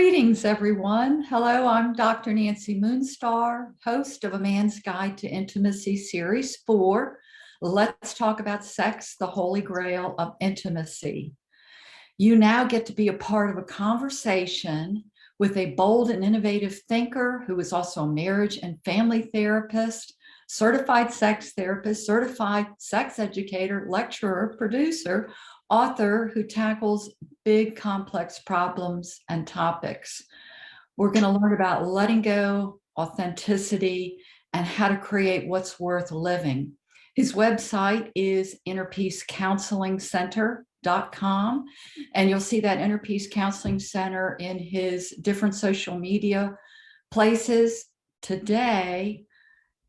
Greetings, everyone. Hello, I'm Dr. Nancy Moonstarr, host of A Man's Guide to Intimacy Series 4. Let's talk about sex, the holy grail of intimacy. You now get to be a part of a conversation with a bold and innovative thinker who is also a marriage and family therapist, certified sex therapist, certified sex educator, lecturer, producer, author who tackles big, complex problems and topics. We're going to learn about letting go, authenticity, and how to create what's worth living. His website is innerpeacecounselingcenter.com, and you'll see that Inner Peace Counseling Center in his different social media places. Today,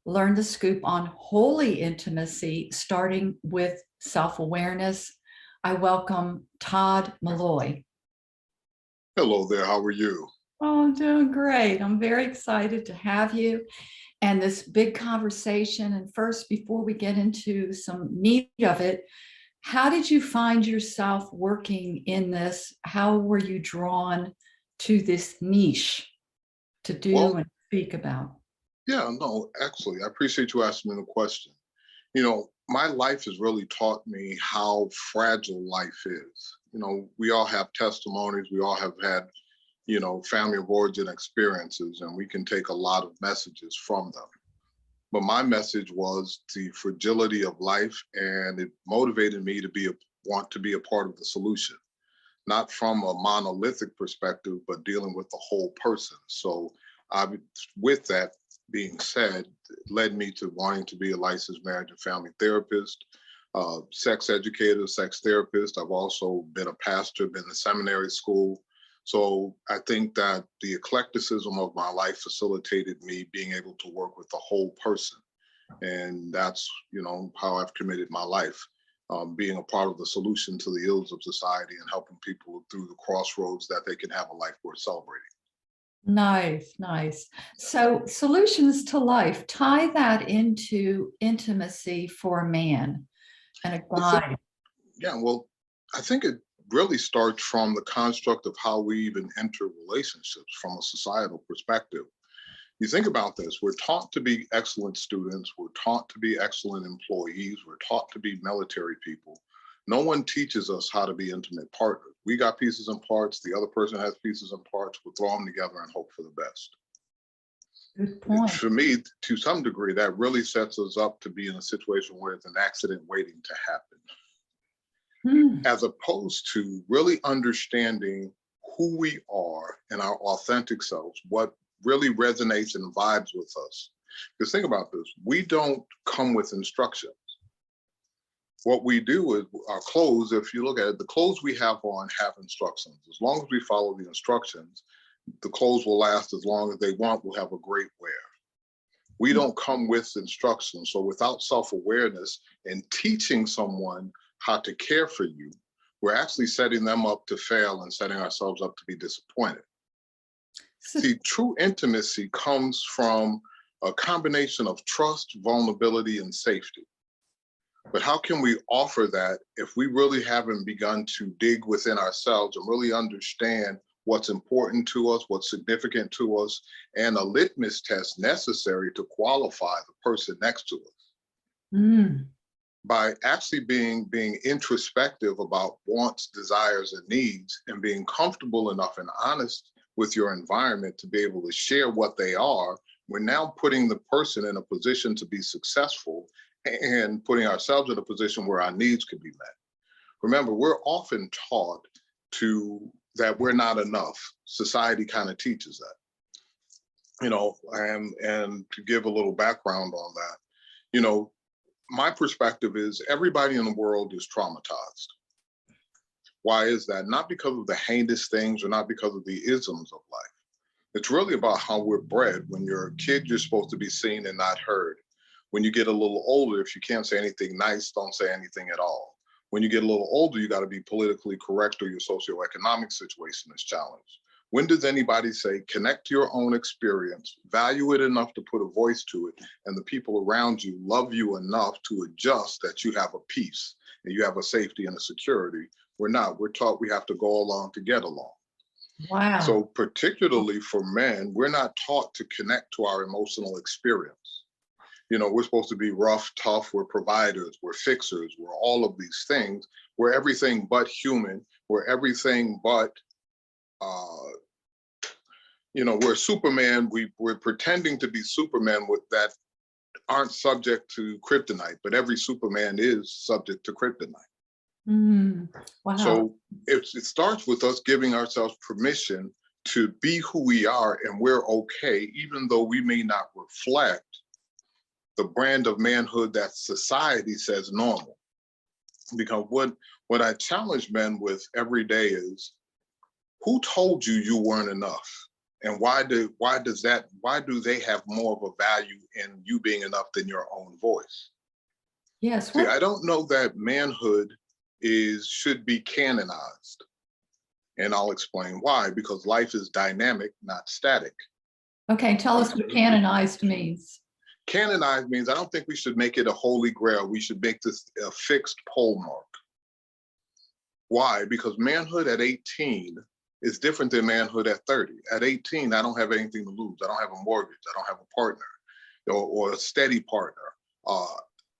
learn the scoop on holy intimacy, starting with self-awareness. I welcome Todd Malloy. Hello there, how are you? Oh, I'm doing great. I'm very excited to have you and this big conversation. And first, before we get into some meat of it, how did you find yourself working in this? How were you drawn to this niche to do and speak about? Yeah, no, actually, I appreciate you asking me the question. You know, my life has really taught me how fragile life is. You know, we all have testimonies, we all have had, family of origin experiences, and we can take a lot of messages from them. But my message was the fragility of life, and it motivated me to want to be a part of the solution, not from a monolithic perspective, but dealing with the whole person. So with that being said, it led me to wanting to be a licensed marriage and family therapist, sex educator, sex therapist. I've also been a pastor, been in seminary school. So I think that the eclecticism of my life facilitated me being able to work with the whole person. And that's, how I've committed my life, being a part of the solution to the ills of society and helping people through the crossroads that they can have a life worth celebrating. Nice, nice. So solutions to life, tie that into intimacy for a man and a guide. I think it really starts from the construct of how we even enter relationships from a societal perspective. You think about this, we're taught to be excellent students, we're taught to be excellent employees, we're taught to be military people. No one teaches us how to be intimate partners. We got pieces and parts, the other person has pieces and parts, we'll throw them together and hope for the best. Good point. For me, to some degree, that really sets us up to be in a situation where it's an accident waiting to happen. As opposed to really understanding who we are and our authentic selves, what really resonates and vibes with us. Because think about this, we don't come with instructions. What we do is our clothes, if you look at it, the clothes we have on have instructions. As long as we follow the instructions, the clothes will last as long as they want, we'll have a great wear. We don't come with instructions. So without self-awareness and teaching someone how to care for you, we're actually setting them up to fail and setting ourselves up to be disappointed. See, true intimacy comes from a combination of trust, vulnerability, and safety. But how can we offer that if we really haven't begun to dig within ourselves and really understand what's important to us, what's significant to us, and a litmus test necessary to qualify the person next to us? By actually being introspective about wants, desires, and needs, and being comfortable enough and honest with your environment to be able to share what they are, we're now putting the person in a position to be successful and putting ourselves in a position where our needs can be met. Remember, we're often taught that we're not enough. Society kind of teaches that, and to give a little background on that, my perspective is everybody in the world is traumatized. Why is that? Not because of the heinous things or not because of the isms of life. It's really about how we're bred. When you're a kid, you're supposed to be seen and not heard. When you get a little older, if you can't say anything nice, don't say anything at all. When you get a little older, you got to be politically correct or your socioeconomic situation is challenged. When does anybody say, connect to your own experience, value it enough to put a voice to it, and the people around you love you enough to adjust that you have a peace and you have a safety and a security? We're not. We're taught we have to go along to get along. Wow. So particularly for men, we're not taught to connect to our emotional experience. We're supposed to be rough, tough, we're providers, we're fixers, we're all of these things. We're everything but human. We're everything but, we're Superman. We're pretending to be Superman with that aren't subject to kryptonite, but every Superman is subject to kryptonite. Wow. So it starts with us giving ourselves permission to be who we are, and we're okay, even though we may not reflect the brand of manhood that society says normal. Because what I challenge men with every day is, who told you you weren't enough? And why do they have more of a value in you being enough than your own voice? Yes. See, I don't know that manhood should be canonized. And I'll explain why, because life is dynamic, not static. Okay, tell us what canonized means. Canonized means I don't think we should make it a holy grail. We should make this a fixed pole mark. Why? Because manhood at 18 is different than manhood at 30. At 18, I don't have anything to lose. I don't have a mortgage. I don't have a partner or a steady partner.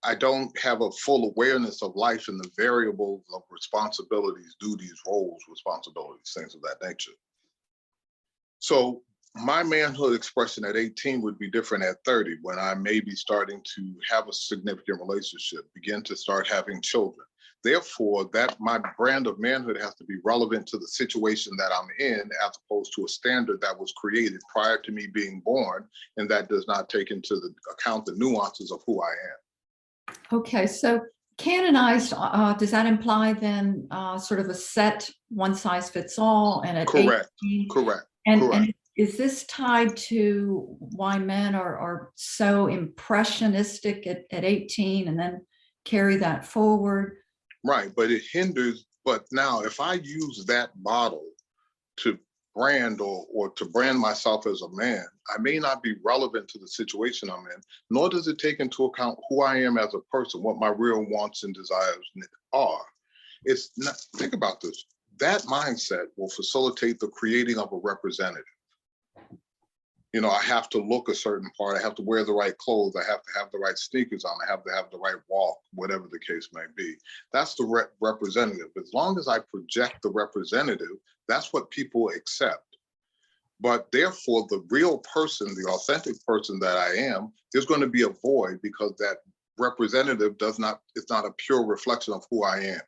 I don't have a full awareness of life and the variables of responsibilities, duties, roles, responsibilities, things of that nature. So my manhood expression at 18 would be different at 30, when I may be starting to have a significant relationship, begin to start having children. Therefore, that my brand of manhood has to be relevant to the situation that I'm in, as opposed to a standard that was created prior to me being born, and that does not take into account the nuances of who I am. Okay, so canonized, does that imply then sort of a set one size fits all? And at Correct. 18, Correct. and is this tied to why men are so impressionistic at 18 and then carry that forward? Right, but it hinders. But now, if I use that model to brand or to brand myself as a man, I may not be relevant to the situation I'm in, nor does it take into account who I am as a person, what my real wants and desires are. It's not, think about this. That mindset will facilitate the creating of a representative. I have to look a certain part. I have to wear the right clothes. I have to have the right sneakers on. I have to have the right walk, whatever the case may be. That's the representative. As long as I project the representative, that's what people accept. But therefore, the real person, the authentic person that I am, there's going to be a void, because that representative it's not a pure reflection of who I am.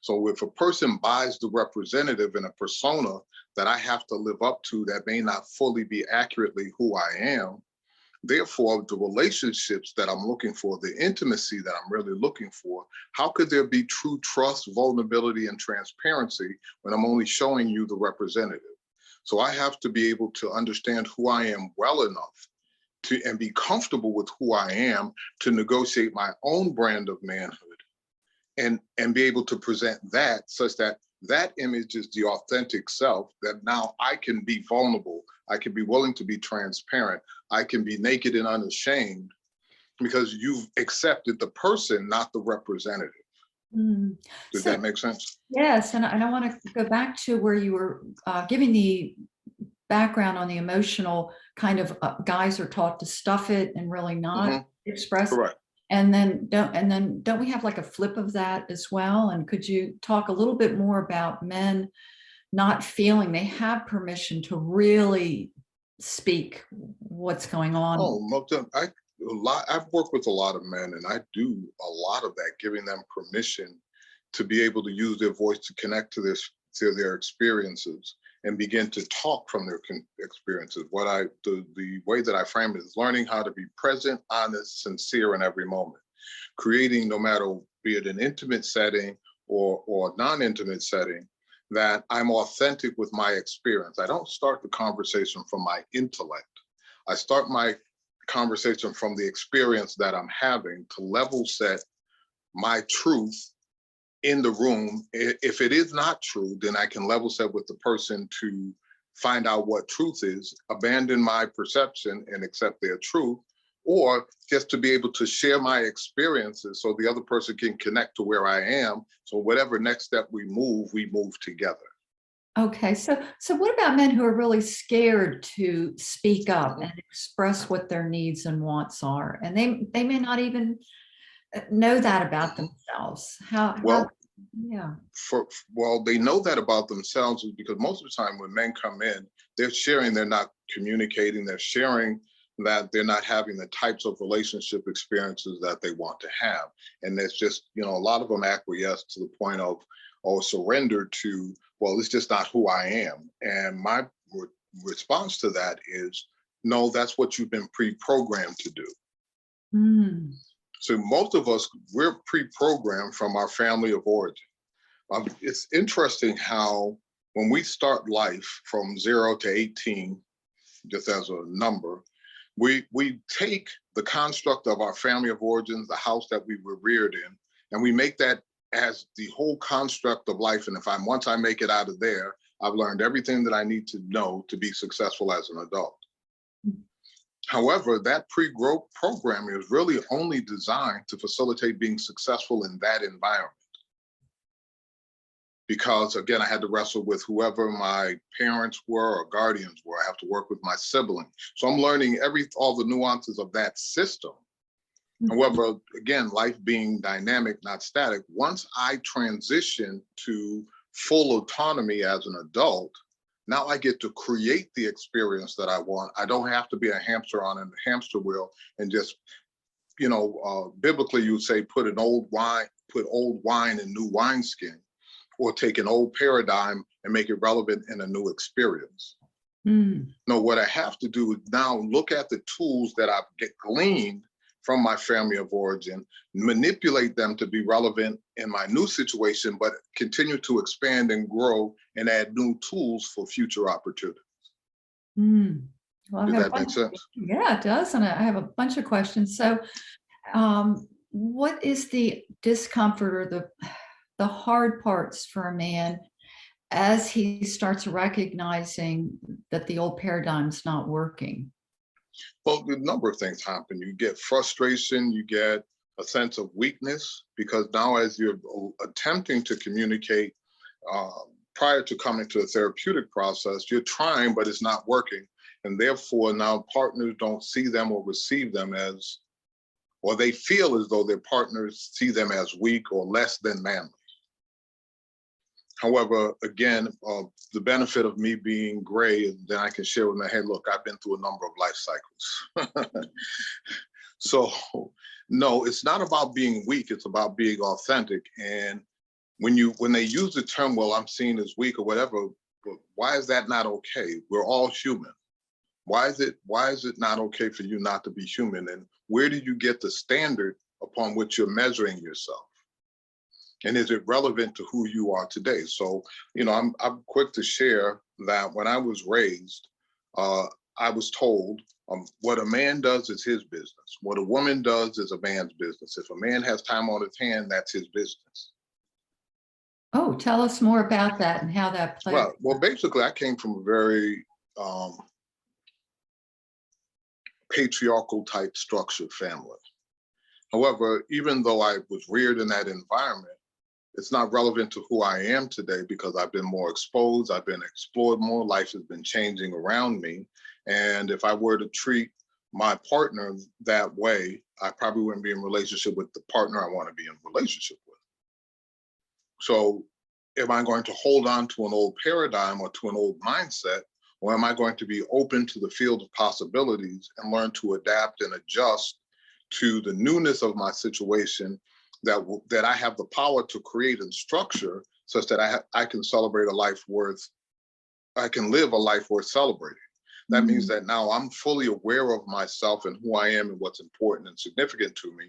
So if a person buys the representative in a persona that I have to live up to, that may not fully be accurately who I am, therefore the relationships that I'm looking for, the intimacy that I'm really looking for, how could there be true trust, vulnerability, and transparency when I'm only showing you the representative? So I have to be able to understand who I am well enough and be comfortable with who I am to negotiate my own brand of manhood, and be able to present that such that that image is the authentic self, that now I can be vulnerable, I can be willing to be transparent, I can be naked and unashamed, because you've accepted the person, not the representative. Does that make sense? Yes, and I want to go back to where you were giving the background on the emotional kind of guys are taught to stuff it and really not express. Correct. And then don't we have like a flip of that as well? And could you talk a little bit more about men not feeling they have permission to really speak what's going on? Oh, I've worked with a lot of men, and I do a lot of that, giving them permission to be able to use their voice to connect to their experiences and begin to talk from their experiences. The way that I frame it is learning how to be present, honest, sincere in every moment, creating, no matter be it an intimate setting or non-intimate setting, that I'm authentic with my experience. I don't start the conversation from my intellect. I start my conversation from the experience that I'm having, to level set my truth in the room. If it is not true, then I can level set with the person to find out what truth is, abandon my perception and accept their truth, or just to be able to share my experiences so the other person can connect to where I am. So whatever next step we move together. Okay, so what about men who are really scared to speak up Mhm. and express what their needs and wants are, and they may not even know that about Mhm. themselves? How Well, yeah. well, they know that about themselves is because most of the time when men come in, they're sharing, they're not communicating, they're sharing that they're not having the types of relationship experiences that they want to have. And there's just, a lot of them acquiesce to the point of, or surrender to, well, it's just not who I am. And my response to that is, no, that's what you've been pre-programmed to do. Mm. So most of us, we're pre-programmed from our family of origin. It's interesting how when we start life from 0 to 18, just as a number, we take the construct of our family of origins, the house that we were reared in, and we make that as the whole construct of life. And if once I make it out of there, I've learned everything that I need to know to be successful as an adult. However, that pre-growth programming is really only designed to facilitate being successful in that environment. Because again, I had to wrestle with whoever my parents were or guardians were. I have to work with my siblings. So I'm learning all the nuances of that system. However, again, life being dynamic, not static, once I transition to full autonomy as an adult, now I get to create the experience that I want. I don't have to be a hamster on a hamster wheel and just, biblically you would say put old wine in new wineskin, or take an old paradigm and make it relevant in a new experience. Mm. No, what I have to do is now look at the tools that I've gleaned from my family of origin, manipulate them to be relevant in my new situation, but continue to expand and grow and add new tools for future opportunities. Mm. Well, Does that make sense? yeah, it does, and I have a bunch of questions. So, what is the discomfort or the hard parts for a man as he starts recognizing that the old paradigm's not working? Well, a number of things happen. You get frustration, you get a sense of weakness, because now as you're attempting to communicate uh, prior to coming to a therapeutic process, you're trying, but it's not working. And therefore now partners don't see them or receive them as, or they feel as though their partners see them as weak or less than manly. However, again, the benefit of me being gray is then I can share with them, hey, look, I've been through a number of life cycles. So no, it's not about being weak, it's about being authentic. And when they use the term, well, I'm seen as weak or whatever, why is that not okay? We're all human. Why is it not okay for you not to be human? And where did you get the standard upon which you're measuring yourself? And is it relevant to who you are today? So, I'm quick to share that when I was raised, uh, I was told what a man does is his business. What a woman does is a man's business. If a man has time on his hand, that's his business. Oh, tell us more about that and how that plays. Well, basically, I came from a very um, patriarchal type structured family. However, even though I was reared in that environment, it's not relevant to who I am today because I've been more exposed, I've been explored more, life has been changing around me. And if I were to treat my partner that way, I probably wouldn't be in relationship with the partner I want to be in relationship with. So am I going to hold on to an old paradigm or to an old mindset, or am I going to be open to the field of possibilities and learn to adapt and adjust to the newness of my situation, that I have the power to create and structure such that I can celebrate a life worth, I can live a life worth celebrating. That means Mm. that now I'm fully aware of myself and who I am and what's important and significant to me.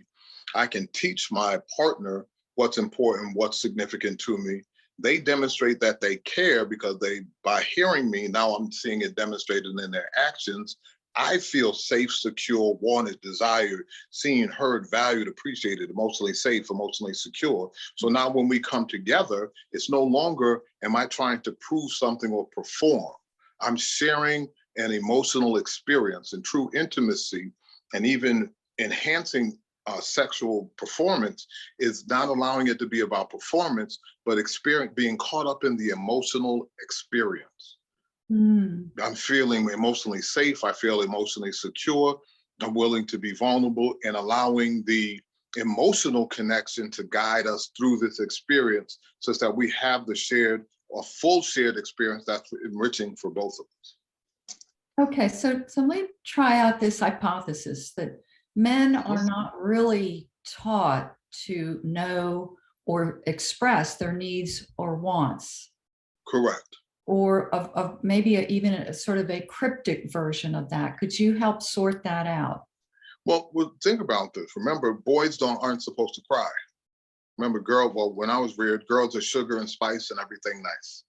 I can teach my partner what's important, what's significant to me. They demonstrate that they care because by hearing me, now I'm seeing it demonstrated in their actions. I feel safe, secure, wanted, desired, seen, heard, valued, appreciated, emotionally safe, emotionally secure. So now when we come together, it's no longer am I trying to prove something or perform. I'm sharing an emotional experience and true intimacy, and even enhancing sexual performance is not allowing it to be about performance, but being caught up in the emotional experience. I'm feeling emotionally safe. I feel emotionally secure. I'm willing to be vulnerable, and allowing the emotional connection to guide us through this experience such that we have the full shared experience that's enriching for both of us. Okay, so let me try out this hypothesis that men are not really taught to know or express their needs or wants. Correct. Or of maybe even a sort of a cryptic version of that. Could you help sort that out? Well, think about this. Remember, boys aren't supposed to cry. Remember, when I was reared, girls are sugar and spice and everything nice.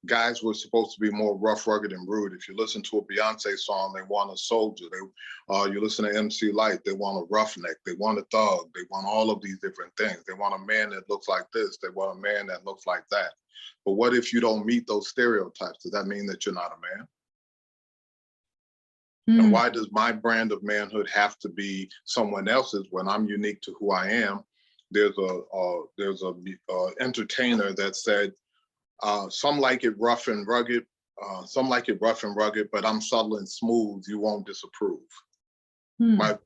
Guys were supposed to be more rough, rugged, and rude. If you listen to a Beyonce song, they want a soldier. You listen to MC Light, they want a roughneck. They want a thug. They want all of these different things. They want a man that looks like this. They want a man that looks like that. But what if you don't meet those stereotypes? Does that mean that you're not a man? And why does my brand of manhood have to be someone else's when I'm unique to who I am? There's a entertainer that said, some like it rough and rugged, but I'm subtle and smooth, you won't disapprove.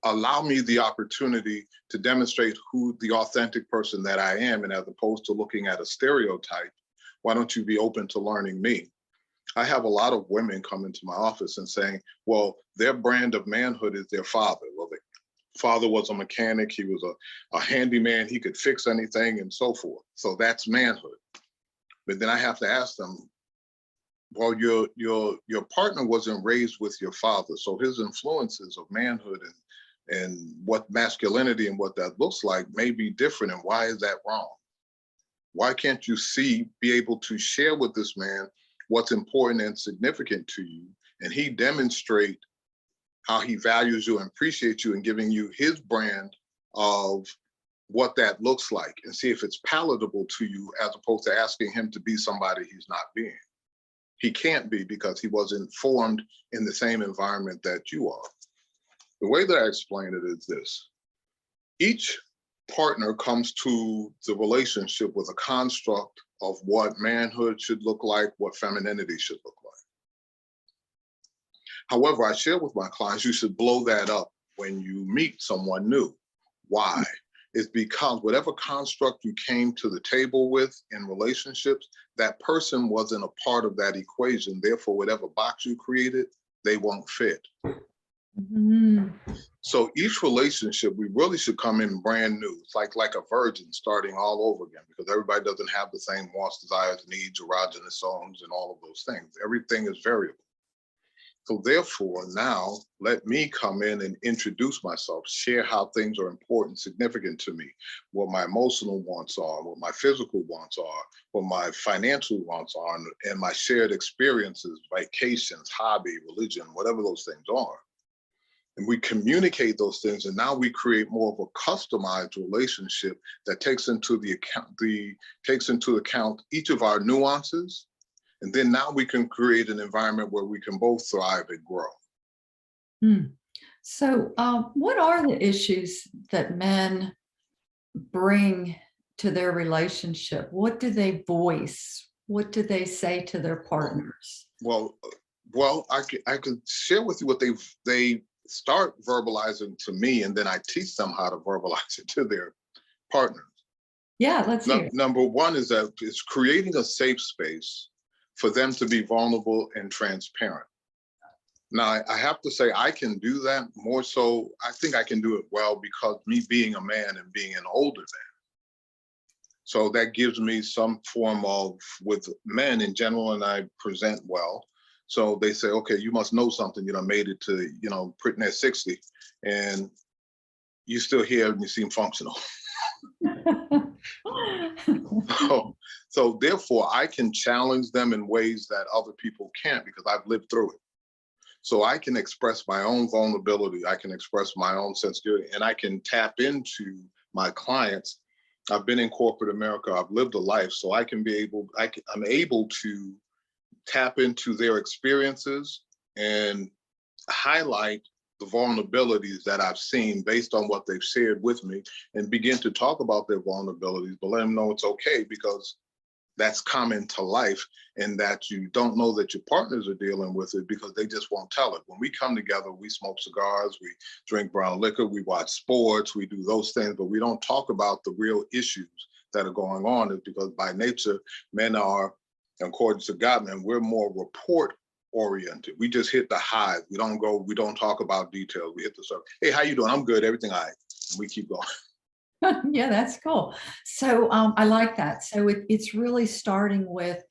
Allow me the opportunity to demonstrate who the authentic person that I am, and as opposed to looking at a stereotype, why don't you be open to learning me? I have a lot of women come into my office and saying, well, their brand of manhood is their father. Well, their father was a mechanic, he was a handyman, he could fix anything and so forth. So that's manhood. But then I have to ask them, well, your partner wasn't raised with your father, so his influences of manhood and what masculinity and what that looks like may be different, and why is that wrong? Why can't you be able to share with this man what's important and significant to you, and he demonstrate how he values you and appreciates you, and giving you his brand of what that looks like, and see if it's palatable to you, as opposed to asking him to be somebody he's not being. He can't be, because he wasn't formed in the same environment that you are. The way that I explain it is this: each partner comes to the relationship with a construct of what manhood should look like, what femininity should look like. However, I share with my clients, you should blow that up when you meet someone new. Why? It's because whatever construct you came to the table with in relationships, that person wasn't a part of that equation. Therefore, whatever box you created, they won't fit. So each relationship, we really should come in brand new. It's like a virgin starting all over again, because everybody doesn't have the same wants, desires, needs, erogenous zones, and all of those things. Everything is variable. So therefore, now let me come in and introduce myself, share how things are important, significant to me, what my emotional wants are, what my physical wants are, what my financial wants are, and my shared experiences, vacations, hobby, religion, whatever those things are. And we communicate those things, and now we create more of a customized relationship that takes into account each of our nuances. And then now we can create an environment where we can both thrive and grow. So what are the issues that men bring to their relationship? What do they voice? What do they say to their partners? Well, I could share with you what they start verbalizing to me, and then I teach them how to verbalize it to their partners. Yeah, let's hear it. Number one is that it's creating a safe space for them to be vulnerable and transparent. Now, I have to say, I can do that more so. I think I can do it well because me being a man and being an older man. So that gives me some form of, with men in general, and I present well. So they say, okay, you must know something, made it to, pretty near 60, and you still here and you seem functional. So therefore, I can challenge them in ways that other people can't, because I've lived through it. So I can express my own vulnerability, I can express my own sensitivity, and I can tap into my clients. I've been in corporate America, I've lived a life, so I'm able to tap into their experiences and highlight the vulnerabilities that I've seen based on what they've shared with me, and begin to talk about their vulnerabilities, but let them know it's okay, because that's common to life, and that you don't know that your partners are dealing with it because they just won't tell it. When we come together, we smoke cigars, we drink brown liquor, we watch sports, we do those things, but we don't talk about the real issues that are going on. Is because by nature, men are, according to Gottman, we're more report oriented. We just hit the highs. We don't talk about details. We hit the surface. Hey, how you doing? I'm good. Everything all right. And we keep going. Yeah, that's cool. So I like that. So it's really starting with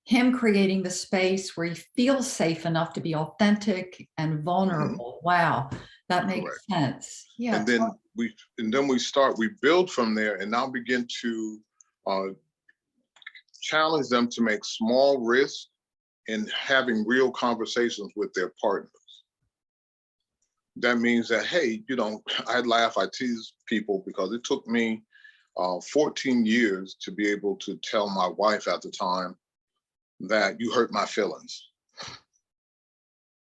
him creating the space where he feels safe enough to be authentic and vulnerable. Wow, that makes Correct. sense. Yeah. And then we build from there, and now begin to challenge them to make small risks in having real conversations with their partners. That means that, hey, I laugh, I tease people, because it took me 14 years to be able to tell my wife at the time that you hurt my feelings.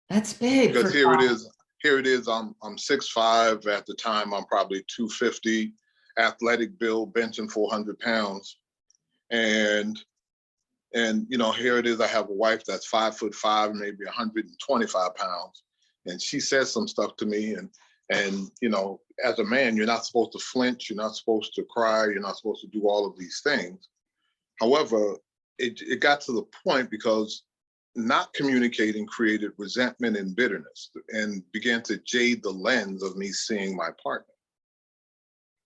That's big. Because here it is, I'm 6'5", at the time I'm probably 250, athletic build, benching 400 pounds. And here it is, I have a wife that's 5'5", maybe 125 pounds. And she says some stuff to me, and as a man, you're not supposed to flinch, you're not supposed to cry, you're not supposed to do all of these things. However, it got to the point because not communicating created resentment and bitterness, and began to jade the lens of me seeing my partner.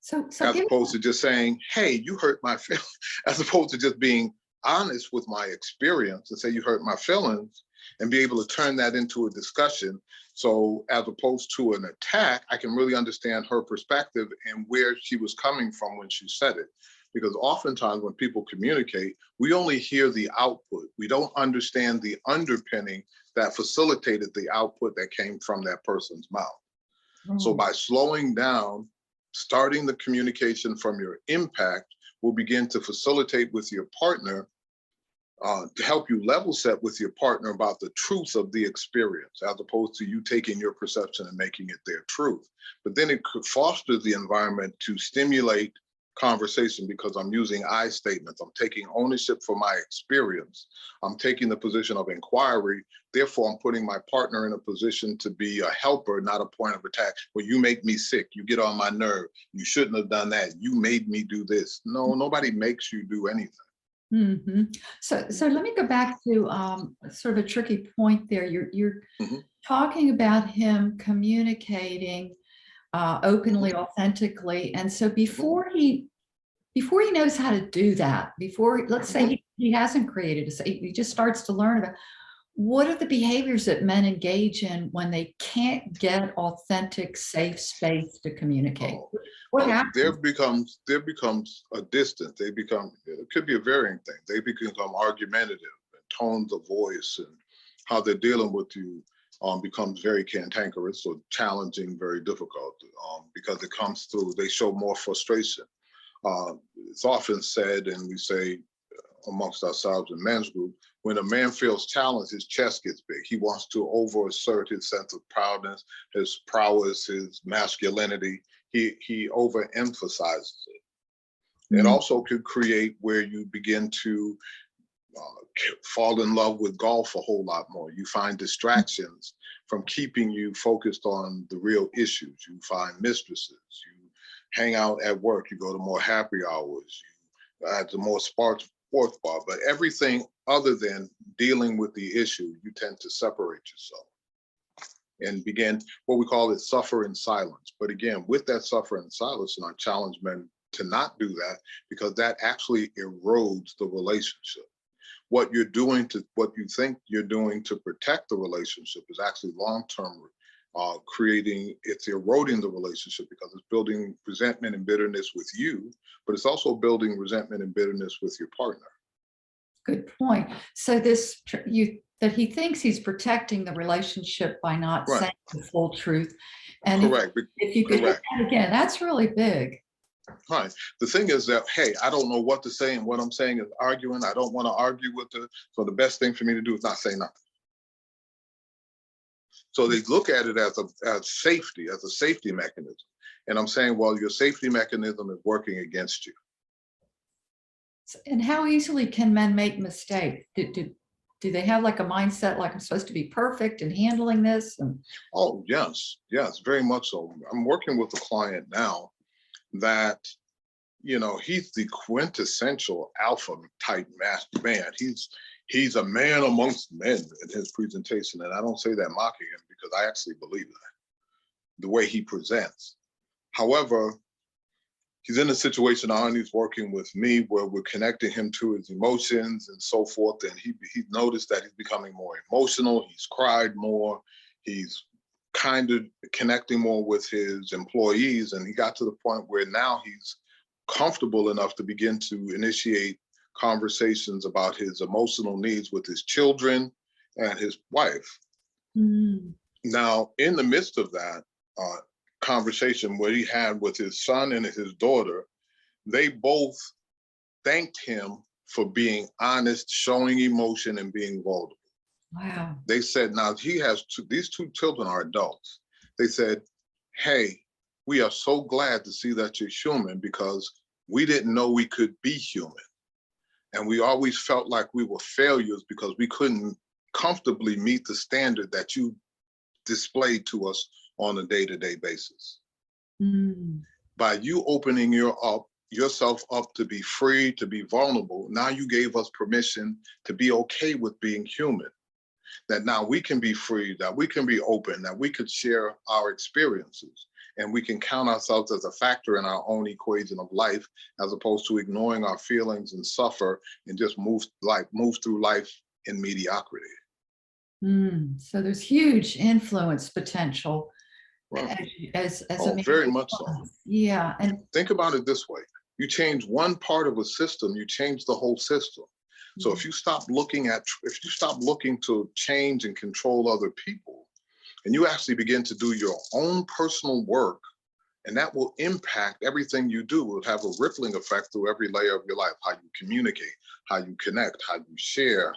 So as opposed to just saying, hey, you hurt my feelings, as opposed to just being honest with my experience and say, you hurt my feelings, and be able to turn that into a discussion. So as opposed to an attack, I can really understand her perspective and where she was coming from when she said it. Because oftentimes when people communicate, we only hear the output. We don't understand the underpinning that facilitated the output that came from that person's mouth. So by slowing down, starting the communication from your impact will begin to facilitate with your partner, to help you level set with your partner about the truth of the experience, as opposed to you taking your perception and making it their truth. But then it could foster the environment to stimulate conversation, because I'm using I statements. I'm taking ownership for my experience. I'm taking the position of inquiry. Therefore, I'm putting my partner in a position to be a helper, not a point of attack. Well, you make me sick. You get on my nerve. You shouldn't have done that. You made me do this. No, nobody makes you do anything. Mm-hmm. So let me go back to sort of a tricky point there. You're talking about him communicating openly, authentically, and so before he knows how to do that, let's say he hasn't created he just starts to learn about what are the behaviors that men engage in when they can't get authentic, safe space to communicate. What happens? There becomes a distance. It could be a varying thing. They become argumentative, and tones of voice and how they're dealing with you becomes very cantankerous or challenging, very difficult, because it comes through, they show more frustration. It's often said, and we say amongst ourselves in men's group, when a man feels challenged, his chest gets big. He wants to overassert his sense of proudness, his prowess, his masculinity. He overemphasizes it. It also could create where you begin to fall in love with golf a whole lot more. You find distractions from keeping you focused on the real issues. You find mistresses. You hang out at work. You go to more happy hours. You add to more sports bar. But everything other than dealing with the issue, you tend to separate yourself and begin what we call it suffer in silence. But again, with that suffer in silence, and I challenge men to not do that, because that actually erodes the relationship. What you think you're doing to protect the relationship is actually long-term it's eroding the relationship, because it's building resentment and bitterness with you, but it's also building resentment and bitterness with your partner. Good point. So that he thinks he's protecting the relationship by not saying the full truth. And if you could hit that again, that's really big. Right. The thing is that, hey, I don't know what to say, and what I'm saying is arguing. I don't want to argue with her. So the best thing for me to do is not say nothing. So they look at it as a safety mechanism. And I'm saying, well, your safety mechanism is working against you. And how easily can men make mistakes? Do they have like a mindset like I'm supposed to be perfect in handling this? And Oh, yes, very much so. I'm working with a client now that, he's the quintessential alpha type master man. He's a man amongst men in his presentation. And I don't say that mocking him because I actually believe that, the way he presents. However, he's in a situation now and he's working with me where we're connecting him to his emotions and so forth. And he noticed that he's becoming more emotional. He's cried more. He's kind of connecting more with his employees. And he got to the point where now he's comfortable enough to begin to initiate conversations about his emotional needs with his children and his wife. mm, Now, in the midst of that conversation where he had with his son and his daughter, they both thanked him for being honest, showing emotion, and being vulnerable. wow. They said, now these two children are adults. They said, hey, we are so glad to see that you're human because we didn't know we could be human. And we always felt like we were failures because we couldn't comfortably meet the standard that you displayed to us on a day-to-day basis. Mm, By you opening yourself up to be free, to be vulnerable, now you gave us permission to be okay with being human. That now we can be free, that we can be open, that we could share our experiences, and we can count ourselves as a factor in our own equation of life, as opposed to ignoring our feelings and suffer and just move through life in mediocrity. so there's huge influence potential Right. as a Oh, man. very much so. Yeah. And Think about it this way. You change one part of a system, you change the whole system. So if you stop looking to change and control other people, and you actually begin to do your own personal work, and that will impact everything you do. It will have a rippling effect through every layer of your life, how you communicate, how you connect, how you share,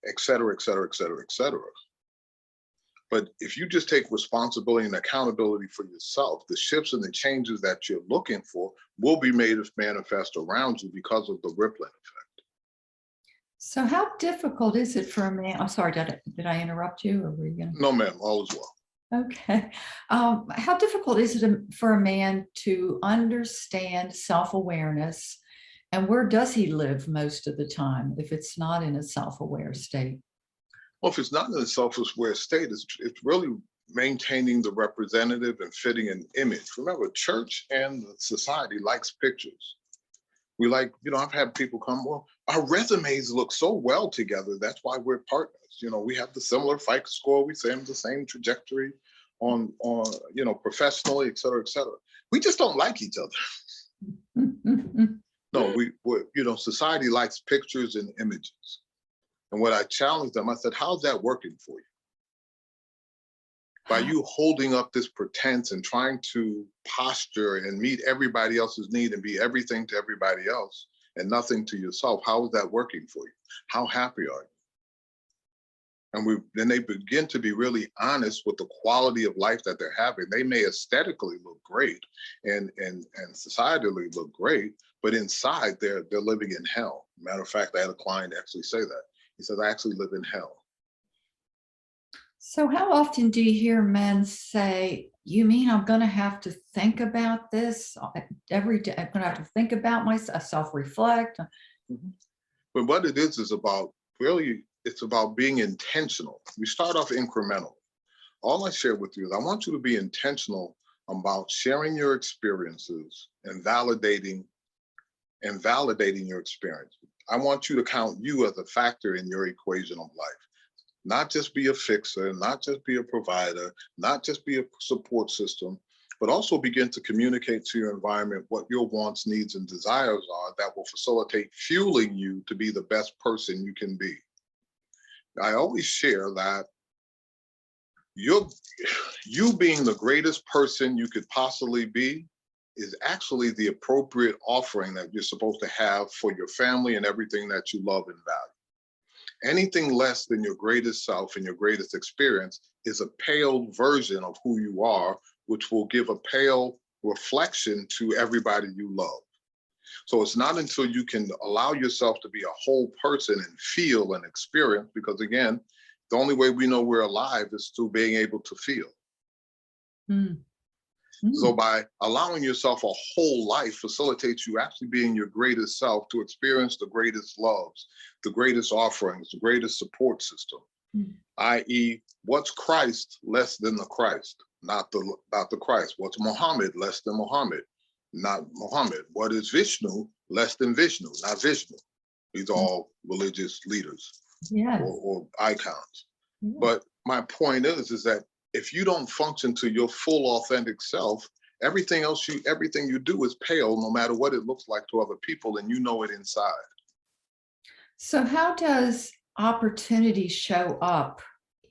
et cetera, et cetera, et cetera, et cetera. But if you just take responsibility and accountability for yourself, the shifts and the changes that you're looking for will be made manifest around you because of the rippling effect. so how difficult is it for a man? I'm sorry, did I interrupt you, or were you gonna? No, ma'am, all is well. Okay. How difficult is it for a man to understand self-awareness, and where does he live most of the time if it's not in a self-aware state? Well, if it's not in a self-aware state, it's really maintaining the representative and fitting an image. Remember, church and society likes pictures. We like, I've had people come, well, our resumes look so well together. That's why we're partners. We have the similar FICO score. We have the same trajectory on professionally, et cetera, et cetera. We just don't like each other. No, society likes pictures and images. And when I challenged them, I said, how's that working for you? By you holding up this pretense and trying to posture and meet everybody else's need and be everything to everybody else and nothing to yourself, how is that working for you? How happy are you? And then they begin to be really honest with the quality of life that they're having. They may aesthetically look great and societally look great, but inside they're living in hell. Matter of fact, I had a client actually say that. He said, I actually live in hell. So how often do you hear men say, you mean I'm going to have to think about this every day? I'm going to have to think about myself, self-reflect. Mm-hmm. But what it is about really, it's about being intentional. We start off incremental. All I share with you is I want you to be intentional about sharing your experiences and validating your experience. I want you to count you as a factor in your equation of life. Not just be a fixer, not just be a provider, not just be a support system, but also begin to communicate to your environment what your wants, needs, and desires are that will facilitate fueling you to be the best person you can be. I always share that you being the greatest person you could possibly be is actually the appropriate offering that you're supposed to have for your family and everything that you love and value. Anything less than your greatest self and your greatest experience is a pale version of who you are, which will give a pale reflection to everybody you love. So it's not until you can allow yourself to be a whole person and feel and experience, because again, the only way we know we're alive is through being able to feel. Mm. So by allowing yourself a whole life facilitates you actually being your greatest self to experience the greatest loves, the greatest offerings, the greatest support system, i.e., what's Christ less than the Christ, not the Christ. What's Muhammad less than Muhammad, not Muhammad. What is Vishnu less than Vishnu, not Vishnu. These are all religious leaders or icons. But my point is that if you don't function to your full authentic self, everything you do is pale, no matter what it looks like to other people, and you know it inside. So how does opportunity show up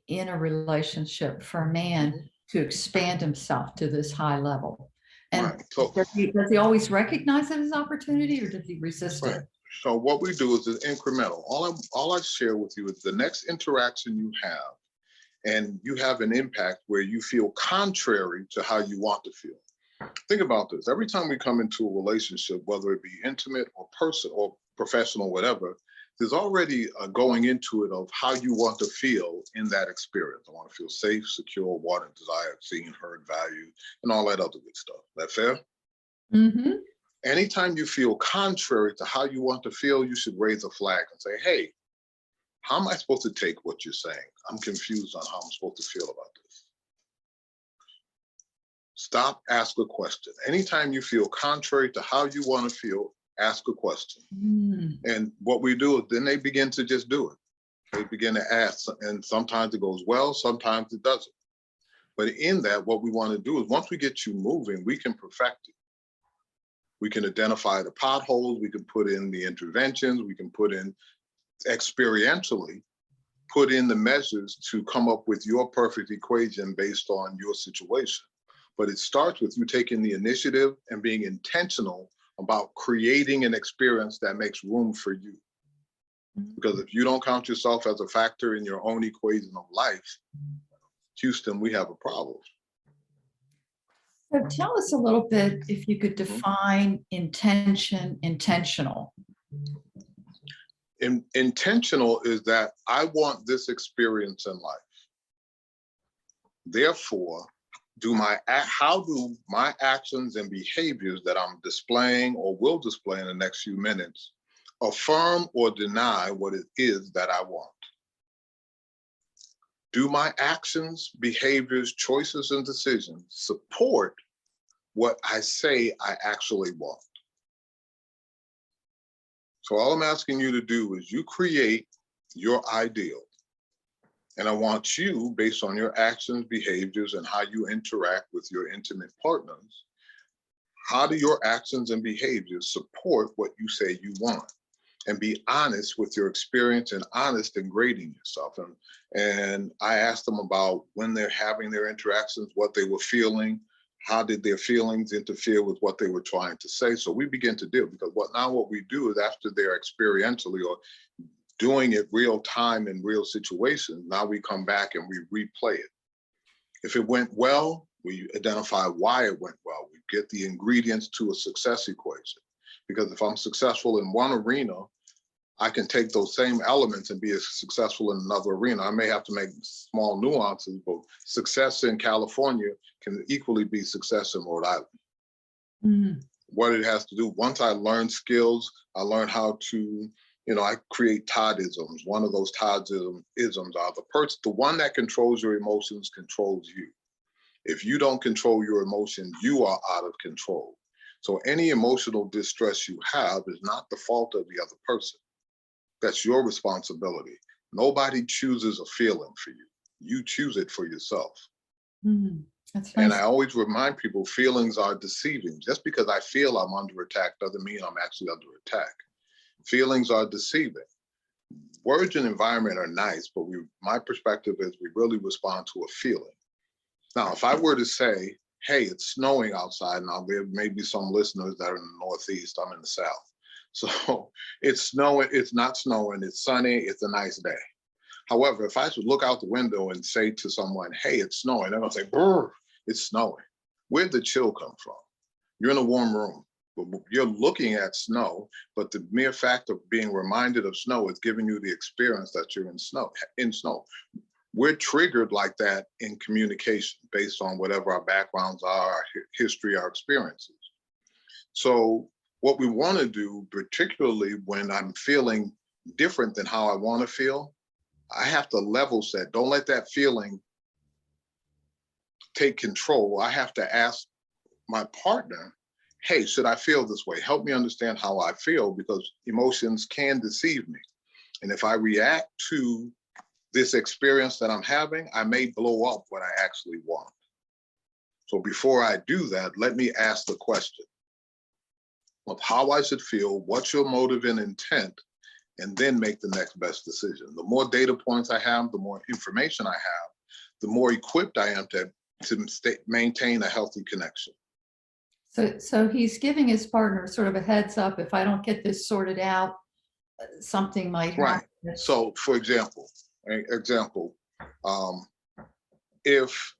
in a relationship for a man to expand himself to this high level? And right. So, does he always recognize it as opportunity, or does he resist it? So what we do is incremental. All I share with you is the next interaction you have, and you have an impact where you feel contrary to how you want to feel. Think about this. Every time we come into a relationship, whether it be intimate or personal or professional, whatever, there's already a going into it of how you want to feel in that experience. I want to feel safe, secure, wanted, desired, seen, heard, valued, and all that other good stuff. That fair? Mm-hmm. Anytime you feel contrary to how you want to feel, you should raise a flag and say, hey, how am I supposed to take what you're saying? I'm confused on how I'm supposed to feel about this. Stop, ask a question. Anytime you feel contrary to how you want to feel, ask a question. And what we do is then they begin to just do it. They begin to ask, and sometimes it goes well, sometimes it doesn't. But in that, what we want to do is once we get you moving, we can perfect it. We can identify the potholes, we can put in the interventions, we can put in experientially, put in the measures to come up with your perfect equation based on your situation. But it starts with you taking the initiative and being intentional about creating an experience that makes room for you. Because if you don't count yourself as a factor in your own equation of life, Houston, we have a problem. So tell us a little bit, if you could define intentional. Intentional is that I want this experience in life. Therefore, how do my actions and behaviors that I'm displaying or will display in the next few minutes affirm or deny what it is that I want? Do my actions, behaviors, choices, and decisions support what I say I actually want? So all I'm asking you to do is you create your ideal. And I want you, based on your actions, behaviors, and how you interact with your intimate partners, how do your actions and behaviors support what you say you want? And be honest with your experience and honest in grading yourself. And I asked them about when they're having their interactions, what they were feeling, how did their feelings interfere with what they were trying to say? So we begin to deal, because what we do is after they're experientially or doing it real time in real situations, now we come back and we replay it. If it went well, we identify why it went well. We get the ingredients to a success equation. Because if I'm successful in one arena, I can take those same elements and be as successful in another arena. I may have to make small nuances, but success in California can equally be success in Rhode Island. What it has to do, once I learn skills, I learn how to, I create Toddisms. One of those Toddisms are the one that controls your emotions controls you. If you don't control your emotions, you are out of control. So any emotional distress you have is not the fault of the other person. That's your responsibility. Nobody chooses a feeling for you. You choose it for yourself. That's nice. And I always remind people feelings are deceiving. Just because I feel I'm under attack doesn't mean I'm actually under attack. Feelings are deceiving. Words and environment are nice, but my perspective is we really respond to a feeling. Now, if I were to say, hey, it's snowing outside, now there may be some listeners that are in the Northeast, I'm in the South. So it's snowing, it's not snowing, it's sunny, it's a nice day. However, if I should look out the window and say to someone, hey, it's snowing, they're gonna say, brr, it's snowing. Where'd the chill come from? You're in a warm room. You're looking at snow, but the mere fact of being reminded of snow is giving you the experience that you're in snow. We're triggered like that in communication based on whatever our backgrounds are, our history, our experiences. So what we want to do, particularly when I'm feeling different than how I want to feel, I have to level set. Don't let that feeling take control. I have to ask my partner, hey, should I feel this way? Help me understand how I feel, because emotions can deceive me. And if I react to this experience that I'm having, I may blow up what I actually want. So before I do that, let me ask the question of how I should feel, what's your motive and intent, and then make the next best decision. The more data points I have, the more information I have, the more equipped I am to maintain a healthy connection. So he's giving his partner sort of a heads up. If I don't get this sorted out, something might happen. Right. So for example, if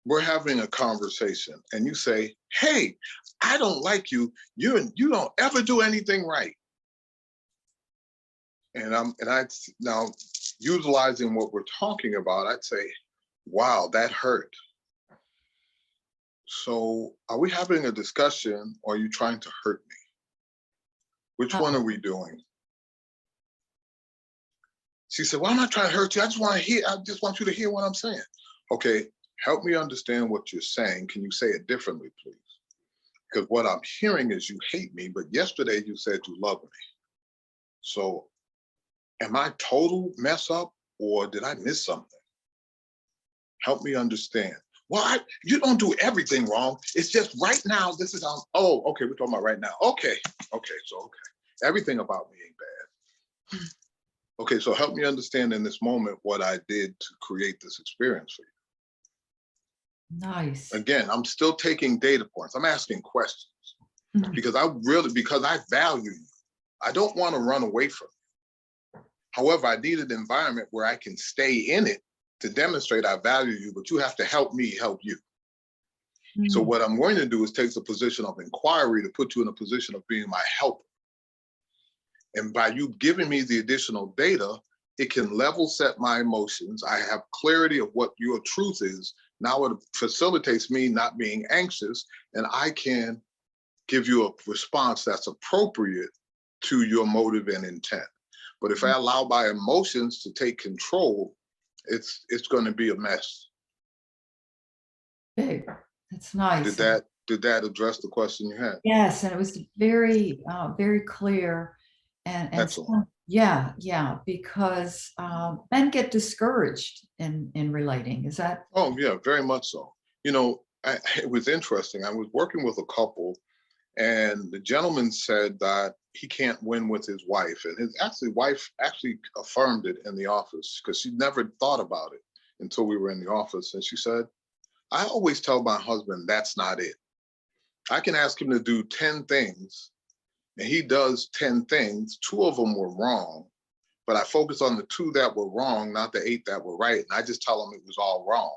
we're having a conversation and you say, hey, I don't like you. You don't ever do anything right. And I now utilizing what we're talking about, I'd say, wow, that hurt. So are we having a discussion, or are you trying to hurt me? Which one are we doing? She said, well, I'm not trying to hurt you. I just want you to hear what I'm saying. Okay, help me understand what you're saying. Can you say it differently, please? Because what I'm hearing is you hate me, but yesterday you said you love me. So am I total mess up, or did I miss something? Help me understand. Well, you don't do everything wrong. It's just right now, this is how, oh, okay, we're talking about right now. Okay. Everything about me ain't bad. Okay, so help me understand in this moment what I did to create this experience for you. Nice. Again, I'm still taking data points. I'm asking questions because I value you. I don't want to run away from you. However, I need an environment where I can stay in it to demonstrate I value you, but you have to help me help you. So what I'm going to do is take the position of inquiry to put you in a position of being my helper. And by you giving me the additional data, it can level set my emotions. I have clarity of what your truth is. Now it facilitates me not being anxious, and I can give you a response that's appropriate to your motive and intent. But if I allow my emotions to take control, it's going to be a mess. Big. That's nice. Did that address the question you had? Yes, and it was very, very clear. And so, yeah, because men get discouraged in relating. Is that? Oh yeah, very much so. You know, it was interesting. I was working with a couple, and the gentleman said that he can't win with his wife, and his wife actually affirmed it in the office, because she never thought about it until we were in the office. And she said, I always tell my husband that's not it. I can ask him to do 10 things, and he does 10 things. 2 of them were wrong, but I focus on the 2 that were wrong, not the 8 that were right. And I just tell him it was all wrong.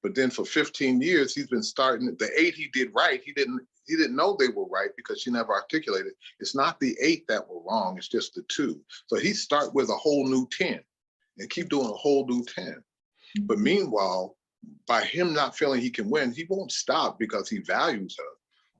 But then for 15 years, he's been starting the 8 he did right. He didn't know they were right because she never articulated. It's not the 8 that were wrong. It's just the 2. So he start with a whole new 10 and keep doing a whole new 10. But meanwhile, by him not feeling he can win, he won't stop because he values her.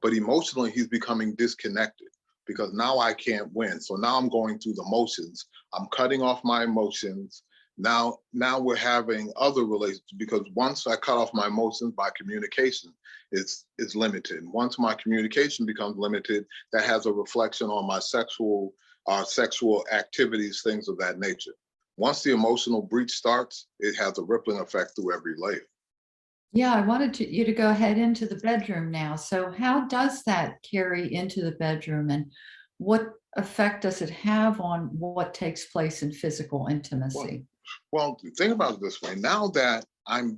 But emotionally, he's becoming disconnected because now I can't win. So now I'm going through the motions. I'm cutting off my emotions. Now we're having other relations, because once I cut off my emotions by communication, it's limited. Once my communication becomes limited, that has a reflection on my sexual activities, things of that nature. Once the emotional breach starts, it has a rippling effect through every layer. Yeah, I wanted you to go ahead into the bedroom now. So how does that carry into the bedroom, and what effect does it have on what takes place in physical intimacy? Well, think about it this way. Now that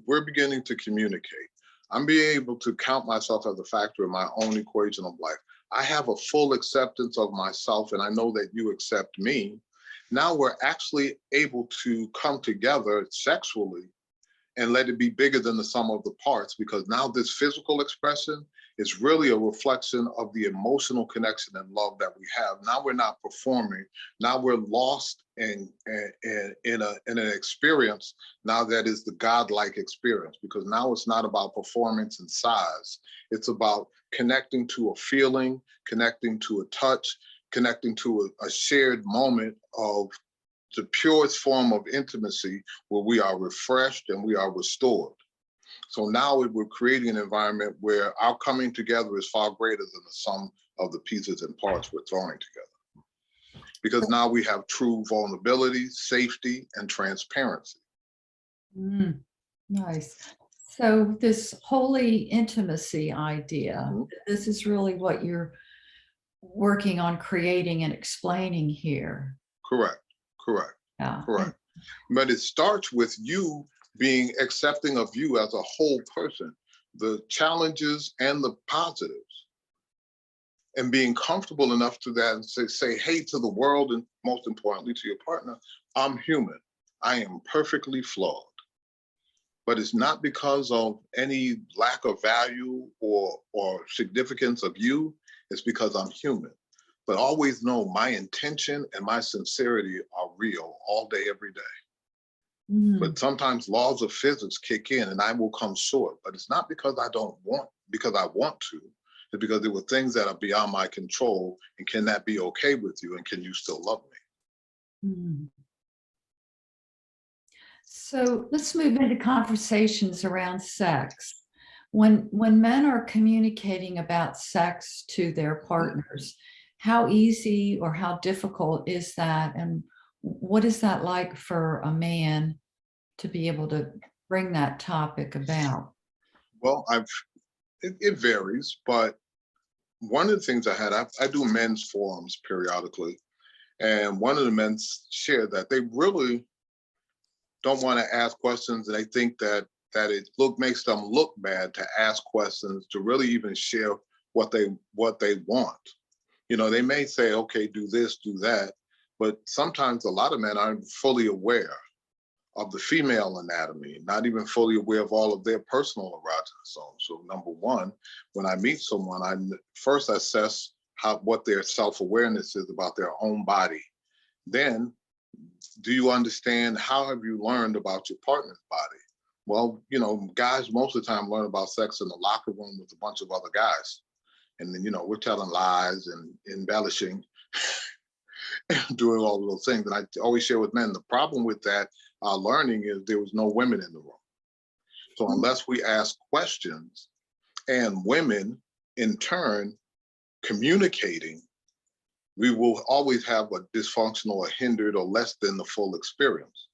we're beginning to communicate, I'm being able to count myself as a factor in my own equation of life. I have a full acceptance of myself and I know that you accept me. Now we're actually able to come together sexually and let it be bigger than the sum of the parts, because now this physical expression is really a reflection of the emotional connection and love that we have. Now we're not performing. Now we're lost in an experience now that is the godlike experience, because now it's not about performance and size. It's about connecting to a feeling, connecting to a touch, connecting to a shared moment of the purest form of intimacy where we are refreshed and we are restored. So now we're creating an environment where our coming together is far greater than the sum of the pieces and parts we're throwing together. Because now we have true vulnerability, safety, and transparency. Nice. So this holy intimacy idea, this is really what you're working on creating and explaining here. Correct. Yeah. Correct. But it starts with you being accepting of you as a whole person, the challenges and the positives, and being comfortable enough to that and say, hey, to the world, and most importantly to your partner, I'm human. I am perfectly flawed. But it's not because of any lack of value or significance of you. It's because I'm human. But always know my intention and my sincerity are real all day, every day. But sometimes laws of physics kick in and I will come short. But it's not because I want to. It's because there were things that are beyond my control. And can that be okay with you? And can you still love me? So let's move into conversations around sex. When men are communicating about sex to their partners, how easy or how difficult is that? And what is that like for a man to be able to bring that topic about? Well, it varies, but one of the things I do men's forums periodically, and one of the men shared that they really don't want to ask questions, and they think that it makes them look bad to ask questions, to really even share what they want. You know, they may say, okay, do this, do that, but sometimes a lot of men aren't fully aware of the female anatomy, not even fully aware of all of their personal erogenous zones. So number one, when I meet someone, I first assess what their self-awareness is about their own body. Then, do you understand, how have you learned about your partner's body? Well, you know, guys most of the time learn about sex in the locker room with a bunch of other guys. And then, you know, we're telling lies and embellishing, doing all of those things. And I always share with men, the problem with that learning is there was no women in the room. So unless we ask questions and women in turn communicating, we will always have a dysfunctional or hindered or less than the full experience.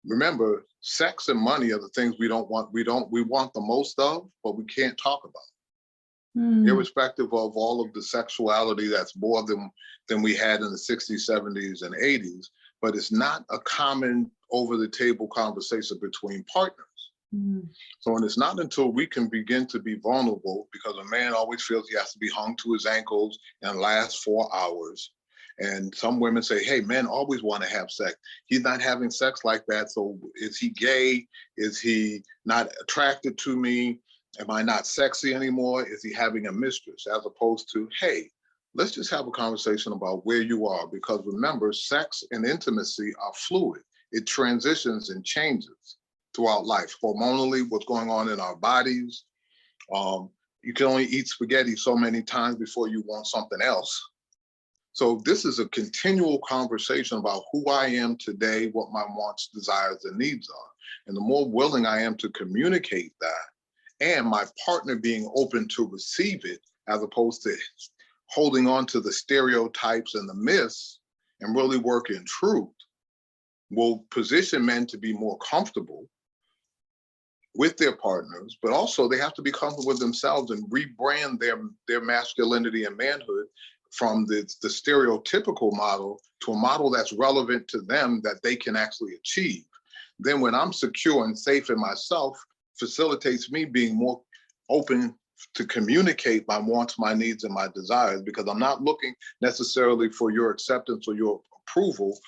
Remember, sex and money are the things we want the most of, but we can't talk about. Irrespective of all of the sexuality that's more than we had in the 60s, 70s, and 80s, but it's not a common over-the-table conversation between partners. So, and it's not until we can begin to be vulnerable, because a man always feels he has to be hung to his ankles and last 4 hours. And some women say, hey, men always want to have sex. He's not having sex like that. So is he gay? Is he not attracted to me? Am I not sexy anymore? Is he having a mistress? As opposed to, hey, let's just have a conversation about where you are. Because remember, sex and intimacy are fluid. It transitions and changes throughout life. Hormonally, what's going on in our bodies. You can only eat spaghetti so many times before you want something else. So this is a continual conversation about who I am today, what my wants, desires, and needs are. And the more willing I am to communicate that, and my partner being open to receive it, as opposed to holding on to the stereotypes and the myths and really work in truth, will position men to be more comfortable with their partners, but also they have to be comfortable with themselves and rebrand their masculinity and manhood from the stereotypical model to a model that's relevant to them, that they can actually achieve. Then when I'm secure and safe in myself, facilitates me being more open to communicate my wants, my needs, and my desires, because I'm not looking necessarily for your acceptance or your approval.